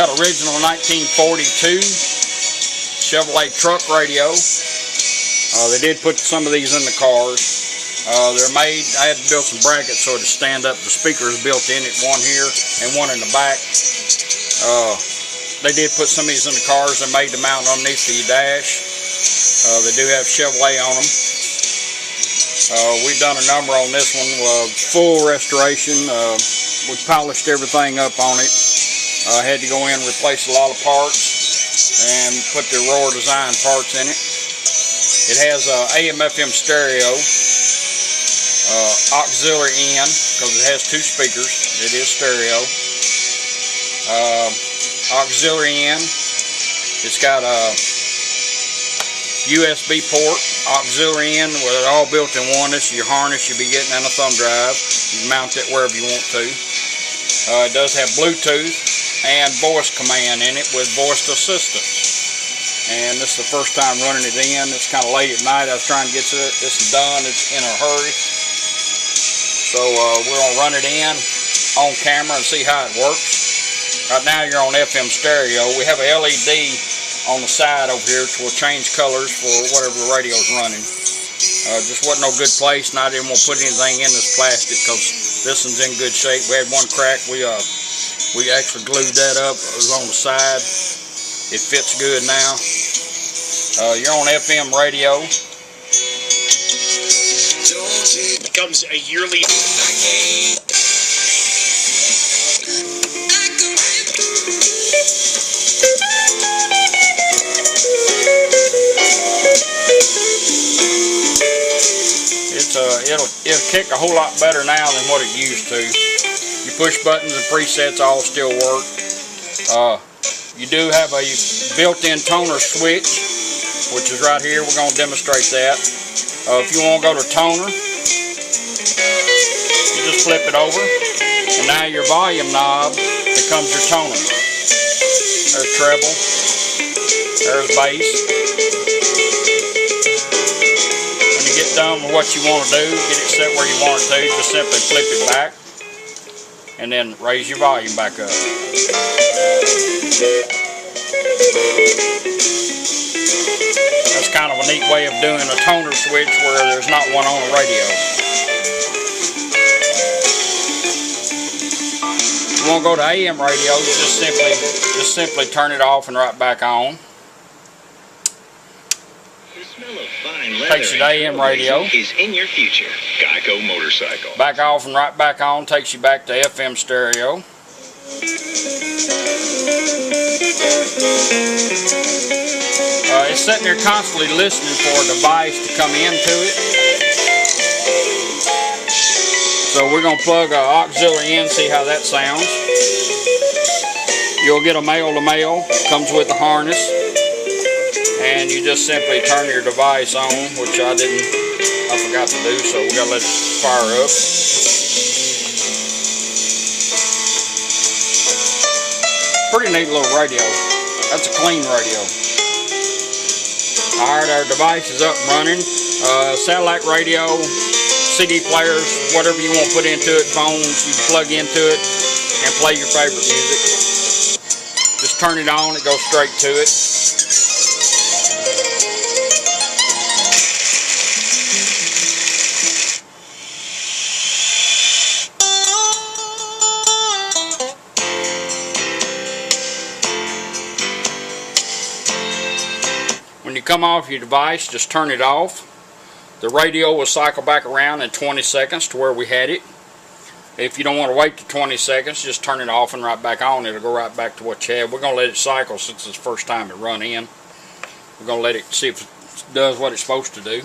Got original 1942 Chevrolet truck radio. They did put some of these in the cars. They're made, I had to build some brackets so to stand up. The speakers built in it, one here and one in the back. They did put some of these in the cars. They're made to mount underneath the dash. They do have Chevrolet on them. We've done a number on this one, full restoration. We polished everything up on it. Had to go in and replace a lot of parts and put the Aurora Design parts in it. It has AM/FM stereo, auxiliary in, because it has two speakers. It is stereo. Auxiliary in. It's got a USB port, auxiliary in, with it all built in one. This is your harness you'll be getting on a thumb drive. You can mount it wherever you want to. It does have Bluetooth and voice command in it with voice assistance. And this is the first time running it in. It's kind of late at night. I was trying to get this done. It's in a hurry. So we're going to run it in on camera and see how it works. Right now you're on FM stereo. We have a LED on the side over here, which will change colors for whatever the radio's running. Just wasn't no good place, and I didn't want to put anything in this plastic because this one's in good shape. We had one crack. We actually glued that up. It was on the side. It fits good now. You're on FM radio. Becomes a yearly. It'll kick a whole lot better now than what it used to. Your push buttons and presets all still work. You do have a built-in toner switch, which is right here. We're going to demonstrate that. If you want to go to toner, you just flip it over, and now your volume knob becomes your toner. There's treble, there's bass. When you get done with what you want to do, get it set where you want it to, just simply flip it back, and then raise your volume back up. That's kind of a neat way of doing a toner switch where there's not one on the radio. If you want to go to AM radio, you just simply turn it off and right back on. The smell of fine leather Takes you to AM radio. Is in your future. Geico Motorcycle. Back off and right back on takes you back to FM stereo. It's sitting there constantly listening for a device to come into it. So we're going to plug an auxiliary in, see how that sounds. You'll get a male-to-male, comes with the harness. And you just simply turn your device on, which I forgot to do, so we got to let it fire up. Pretty neat little radio. That's a clean radio. Alright, our device is up and running. Satellite radio, CD players, whatever you want to put into it, phones, you can plug into it and play your favorite music. Just turn it on, it goes straight to it. When you come off your device, just turn it off. The radio will cycle back around in 20 seconds to where we had it. If you don't want to wait to 20 seconds, just turn it off and right back on. It'll go right back to what you had. We're going to let it cycle since it's the first time it run in. We're going to let it see if it does what it's supposed to do.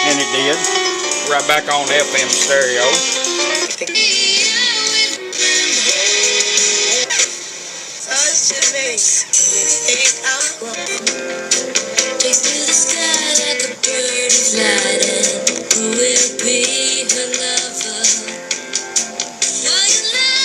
And it did. Right back on FM stereo.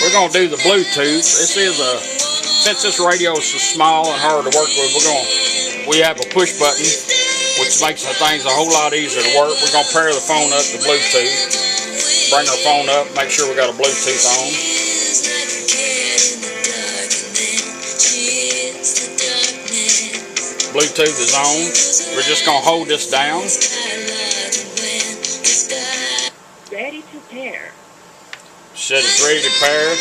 We're going to do the Bluetooth. Since this radio is so small and hard to work with, we have a push button, which makes things a whole lot easier to work. We're going to pair the phone up to Bluetooth. Bring our phone up, make sure we got a Bluetooth on. Bluetooth is on. We're just going to hold this down. Ready to pair. Said it's ready to pair.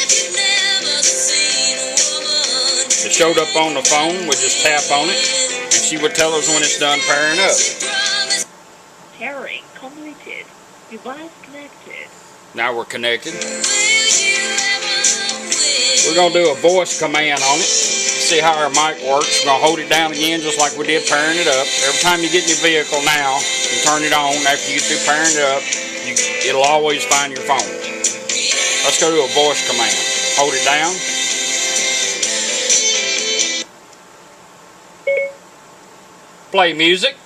It showed up on the phone. We just tap on it, and she would tell us when it's done pairing up. Pairing completed. Device connected. Now we're connected. We're going to do a voice command on it. See how our mic works. We're going to hold it down again just like we did pairing it up. Every time you get in your vehicle now, you turn it on. After you get through pairing it up, it'll always find your phone. Let's go to a voice command. Hold it down. Play music.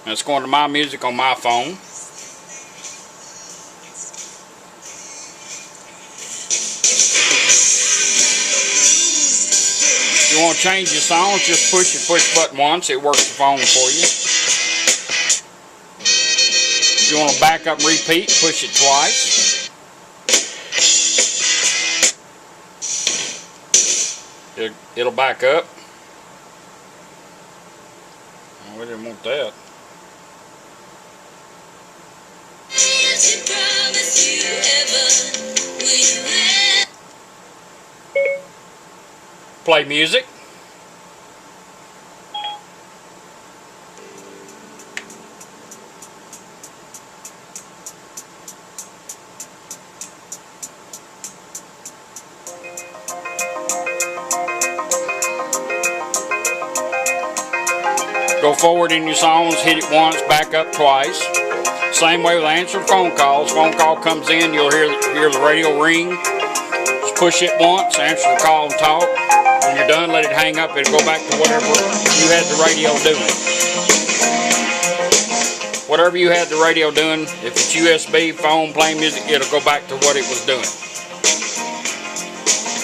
And it's going to my music on my phone. If you want to change your songs, just push the push button once. It works the phone for you. If you want to back up and repeat, push it twice. It'll back up. Oh, we didn't want that. Play music. Go forward in your songs, hit it once, back up twice. Same way with answering phone calls. Phone call comes in, you'll hear the radio ring. Just push it once, answer the call and talk. When you're done, let it hang up and go back to whatever you had the radio doing. Whatever you had the radio doing, if it's USB, phone, playing music, it'll go back to what it was doing.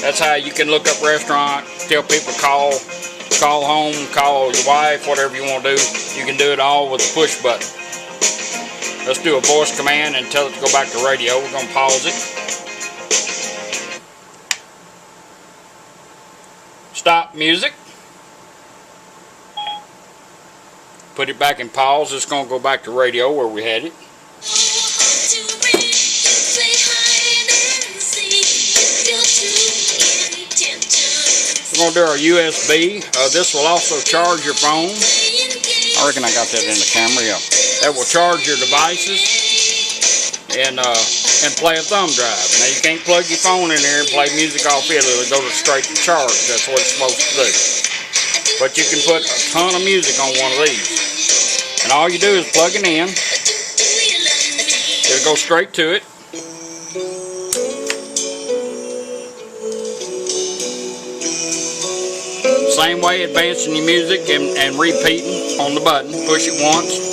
That's how you can look up restaurant, tell people call home, call your wife, whatever you want to do. You can do it all with a push button. Let's do a voice command and tell it to go back to radio. We're going to pause it. Stop music. Put it back in pause. It's going to go back to radio where we had it. We're going to do our USB. This will also charge your phone. I reckon I got that in the camera, yeah. That will charge your devices and play a thumb drive. Now you can't plug your phone in there and play music off it. It'll go straight to charge. That's what it's supposed to do. But you can put a ton of music on one of these. And all you do is plug it in. It'll go straight to it. Same way, advancing your music and repeating on the button. Push it once.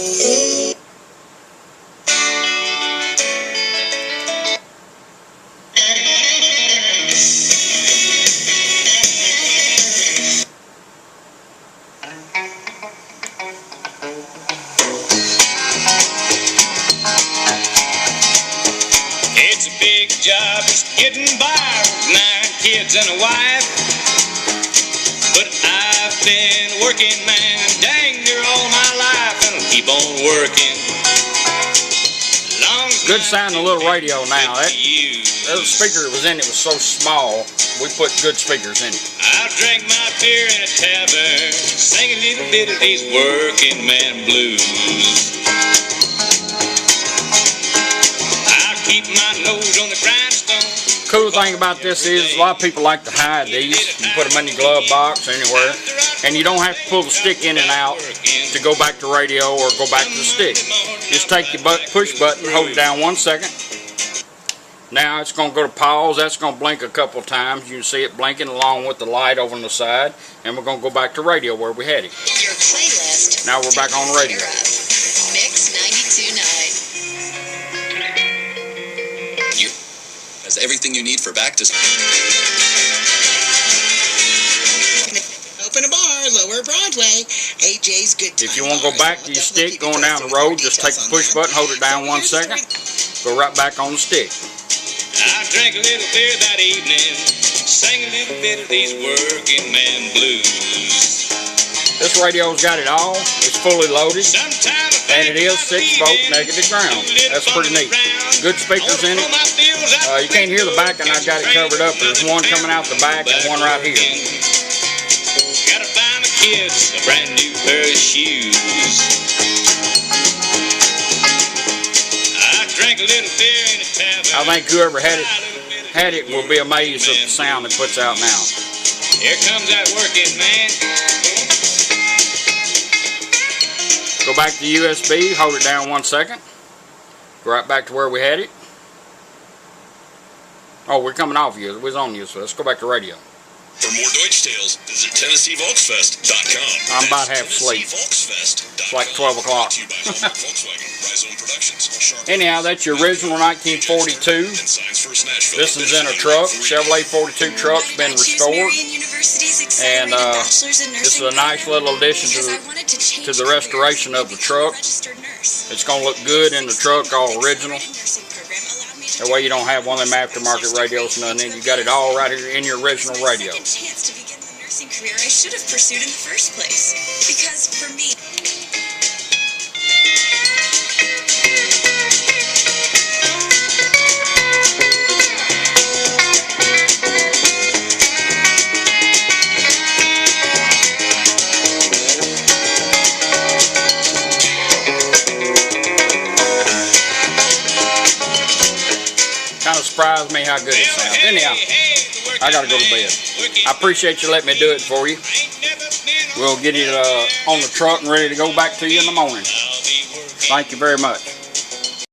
It's a big job, just getting by with 9 kids and a wife. But I've been working, man, dang near all my life, and I'll keep on working. Good sound, a little radio now. That speaker it was in, it was so small. We put good speakers in it. I'll drink my beer in a tavern, sing a little bit of these working man blues. I'll keep my nose on the grindstone. Cool thing about this is a lot of people like to hide these. You put them in your glove box or anywhere, and you don't have to pull the stick in and out to go back to radio or go back to the stick. Just take your push button, hold it down 1 second. Now it's going to go to pause. That's going to blink a couple of times. You can see it blinking along with the light over on the side, and we're going to go back to radio where we had it. Your playlist. Now we're back on radio. Mix 92.9. Has everything you need for back to school. Open a bar, Lower Broadway. AJ's Good Time. If you want to go back to your stick going down the road, just take the push button, hold it down 1 second. go right back on the stick. I drank a little beer that evening, sang a little bit of these working man blues. This radio's got it all. It's fully loaded, and it is 6-volt negative ground. That's pretty neat. Good speakers in it. You can't hear the back, and I've got it covered up. There's one coming out the back and one right here. Gotta buy my kids a brand new pair of shoes. I drank a little beer in a tavern. I think whoever had it will be amazed at the sound it puts out now. Here comes that working man. Go back to USB, hold it down 1 second. Go right back to where we had it. Oh, we're coming off you. We was on you, so let's go back to radio. For more Deutsch Tales, visit TennesseeVolksfest.com. I'm about half asleep. It's like 12 o'clock. Anyhow, that's your original 1942. This is in a truck. Chevrolet 42 truck's been restored. And this is a nice little addition to the restoration of the truck. It's going to look good in the truck, all original. That way you don't have one of them aftermarket radios and nothing. You got it all right here in your original radio. I should have pursued in the first place. Because for me... Kind of surprised me how good it sounds. Anyhow, I gotta go to bed. I appreciate you letting me do it for you. We'll get it on the truck and ready to go back to you in the morning. Thank you very much.